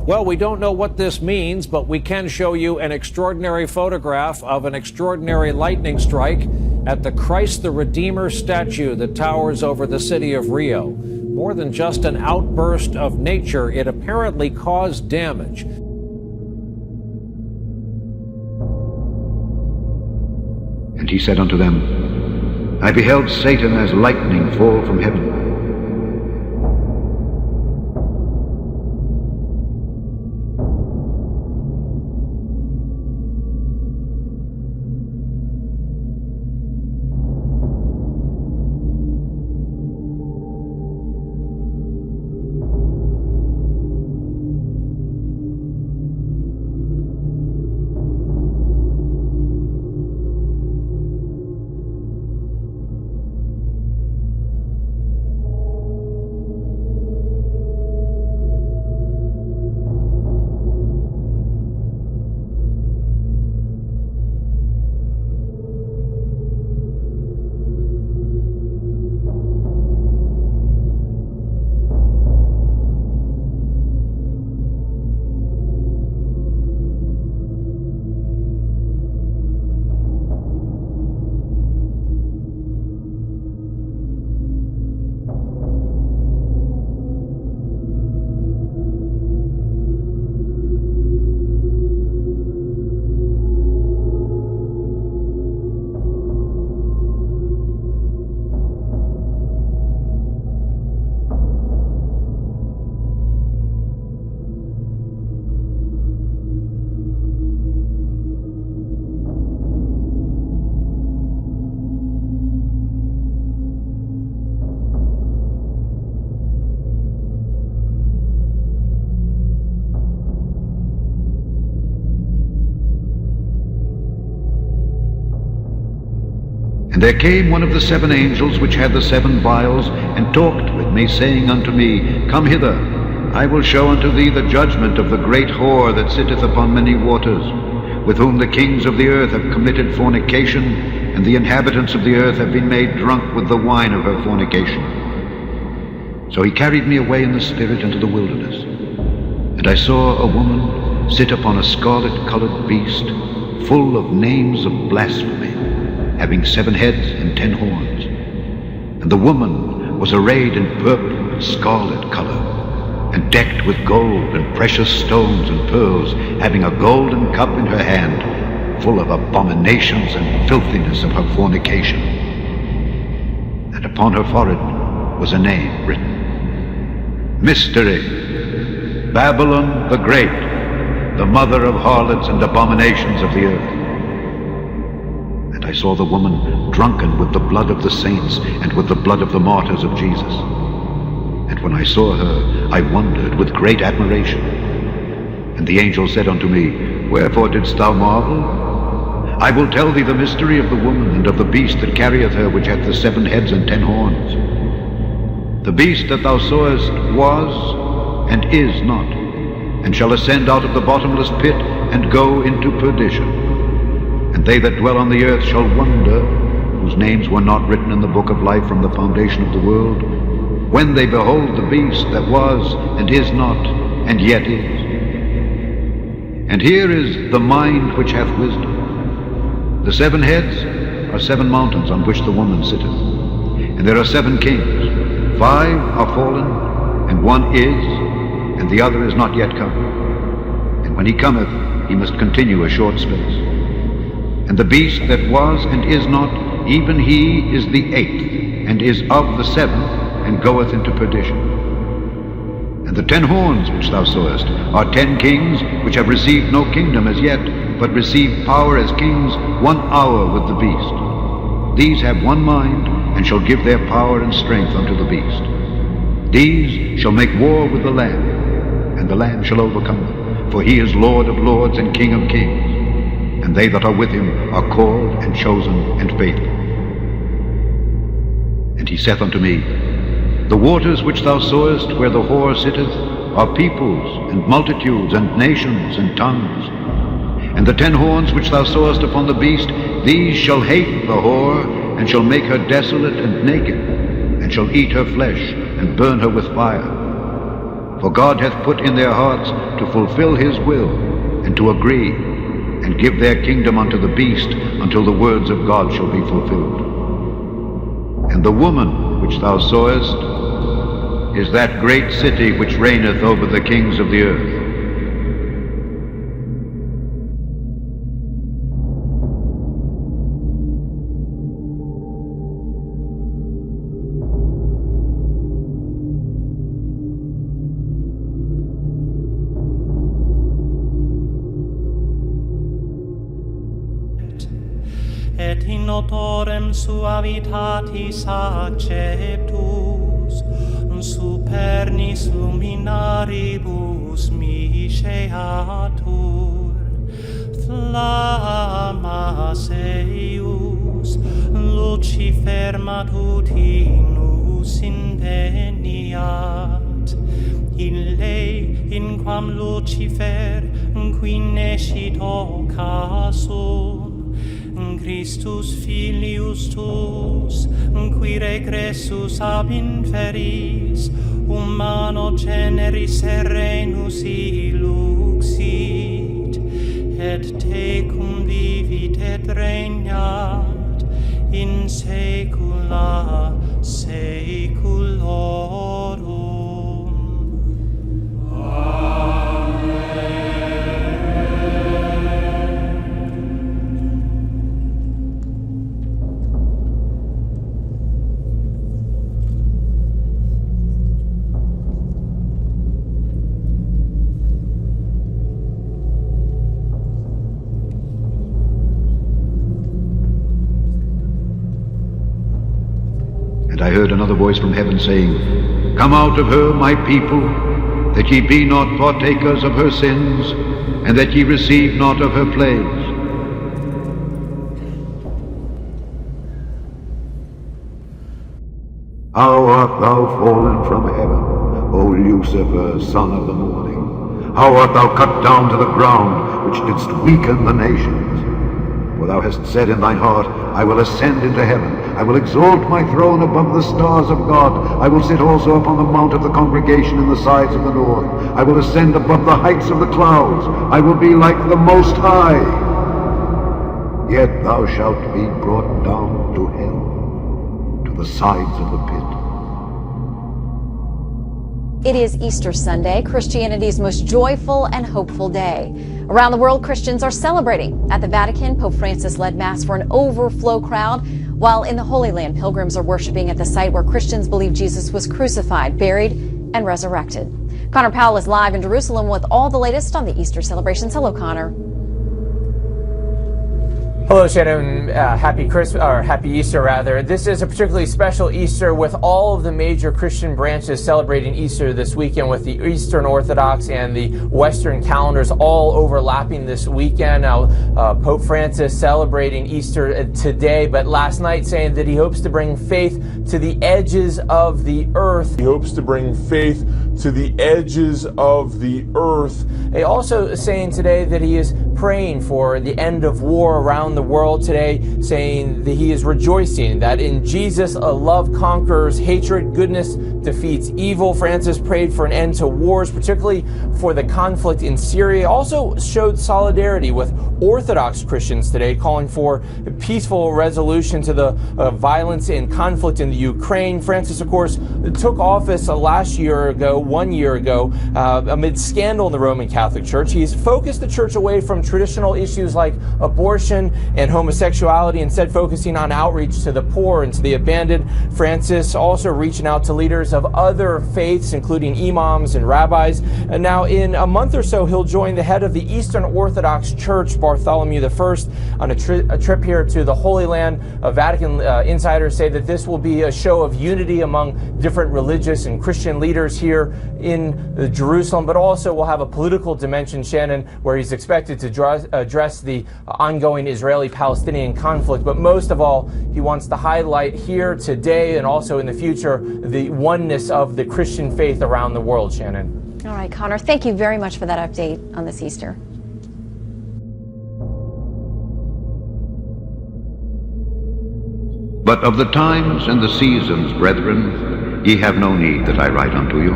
Well, we don't know what this means, but we can show you an extraordinary photograph of an extraordinary lightning strike at the Christ the Redeemer statue that towers over the city of Rio. More than just an outburst of nature, it apparently caused damage. And he said unto them, I beheld Satan as lightning fall from heaven. And there came one of the 7 angels which had the 7 vials, and talked with me, saying unto me, Come hither, I will show unto thee the judgment of the great whore that sitteth upon many waters, with whom the kings of the earth have committed fornication, and the inhabitants of the earth have been made drunk with the wine of her fornication. So he carried me away in the spirit into the wilderness, and I saw a woman sit upon a scarlet-colored beast, full of names of blasphemy, having 7 heads and 10 horns. And the woman was arrayed in purple and scarlet color, and decked with gold and precious stones and pearls, having a golden cup in her hand, full of abominations and filthiness of her fornication. And upon her forehead was a name written, Mystery, Babylon the Great, the mother of harlots and abominations of the earth. And I saw the woman drunken with the blood of the saints and with the blood of the martyrs of Jesus. And when I saw her, I wondered with great admiration. And the angel said unto me, Wherefore didst thou marvel? I will tell thee the mystery of the woman and of the beast that carrieth her, which hath the 7 heads and 10 horns. The beast that thou sawest was and is not, and shall ascend out of the bottomless pit and go into perdition. And they that dwell on the earth shall wonder, whose names were not written in the book of life from the foundation of the world, when they behold the beast that was and is not and yet is. And here is the mind which hath wisdom. The 7 heads are 7 mountains on which the woman sitteth, and there are 7 kings. 5 are fallen, and 1 is, and the other is not yet come. And when he cometh, he must continue a short space. And the beast that was and is not, even he is the 8th, and is of the 7th, and goeth into perdition. And the 10 horns which thou sawest are 10 kings, which have received no kingdom as yet, but receive power as kings 1 hour with the beast. These have 1 mind, and shall give their power and strength unto the beast. These shall make war with the Lamb, and the Lamb shall overcome them, for he is Lord of lords and King of kings. And they that are with him are called and chosen and faithful. And he saith unto me, The waters which thou sawest where the whore sitteth are peoples and multitudes and nations and tongues. And the 10 horns which thou sawest upon the beast, these shall hate the whore, and shall make her desolate and naked, and shall eat her flesh and burn her with fire. For God hath put in their hearts to fulfill his will, and to agree, and give their kingdom unto the beast, until the words of God shall be fulfilled. And the woman which thou sawest is that great city which reigneth over the kings of the earth. Et in odorem suavitatis acceptus, supernis luminaribus misceatur, flammas eius, Lucifer matutinus inveniat, ille in quam Lucifer qui nescit occasum, Christus filius tuus, qui regressus ab inferis, humano generis serenus illuxit, et tecum vivit et regnat in saecula saeculorum. And I heard another voice from heaven saying, Come out of her, my people, that ye be not partakers of her sins, and that ye receive not of her plagues. How art thou fallen from heaven, O Lucifer, son of the morning? How art thou cut down to the ground, which didst weaken the nations? For thou hast said in thine heart, I will ascend into heaven. I will exalt my throne above the stars of God. I will sit also upon the mount of the congregation in the sides of the north. I will ascend above the heights of the clouds. I will be like the Most High. Yet thou shalt be brought down to hell, to the sides of the pit. It is Easter Sunday, Christianity's most joyful and hopeful day. Around the world, Christians are celebrating. At the Vatican, Pope Francis led Mass for an overflow crowd, while in the Holy Land, pilgrims are worshiping at the site where Christians believe Jesus was crucified, buried, and resurrected. Connor Powell is live in Jerusalem with all the latest on the Easter celebrations. Hello, Connor. Hello, Shannon. Happy Christmas, or Happy Easter, rather. This is a particularly special Easter with all of the major Christian branches celebrating Easter this weekend, with the Eastern Orthodox and the Western calendars all overlapping this weekend. Now, Pope Francis celebrating Easter today, but last night saying that he hopes to bring faith to the edges of the earth. He hopes to bring faith to the edges of the earth. He also saying today that he is praying for the end of war around the world today, saying that he is rejoicing that in Jesus love conquers hatred, goodness defeats evil. Francis prayed for an end to wars, particularly for the conflict in Syria. Also showed solidarity with Orthodox Christians today, calling for a peaceful resolution to the violence and conflict in the Ukraine. Francis, of course, took office one year ago, amid scandal in the Roman Catholic Church. He's focused the church away from traditional issues like abortion and homosexuality, instead focusing on outreach to the poor and to the abandoned. Francis also reaching out to leaders of other faiths, including imams and rabbis. And now in a month or so, he'll join the head of the Eastern Orthodox Church, Bartholomew I, on a trip here to the Holy Land. Vatican insiders say that this will be a show of unity among different religious and Christian leaders here in Jerusalem, but also will have a political dimension, Shannon, where he's expected to address the ongoing Israeli-Palestinian conflict. But most of all, he wants to highlight here today and also in the future the oneness of the Christian faith around the world, Shannon. All right, Connor, thank you very much for that update on this Easter. But of the times and the seasons, brethren, ye have no need that I write unto you.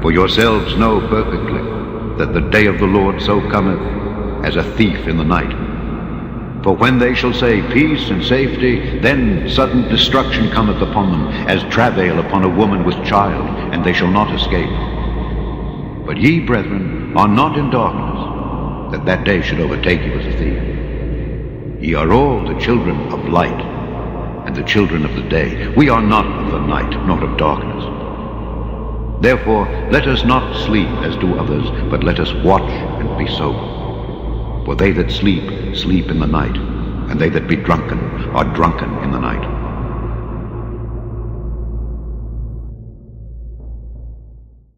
For yourselves know perfectly that the day of the Lord so cometh as a thief in the night. For when they shall say peace and safety, then sudden destruction cometh upon them, as travail upon a woman with child, and they shall not escape. But ye, brethren, are not in darkness, that that day should overtake you as a thief. Ye are all the children of light, and the children of the day. We are not of the night, nor of darkness. Therefore let us not sleep as do others, but let us watch and be sober. For they that sleep, sleep in the night, and they that be drunken are drunken in the night.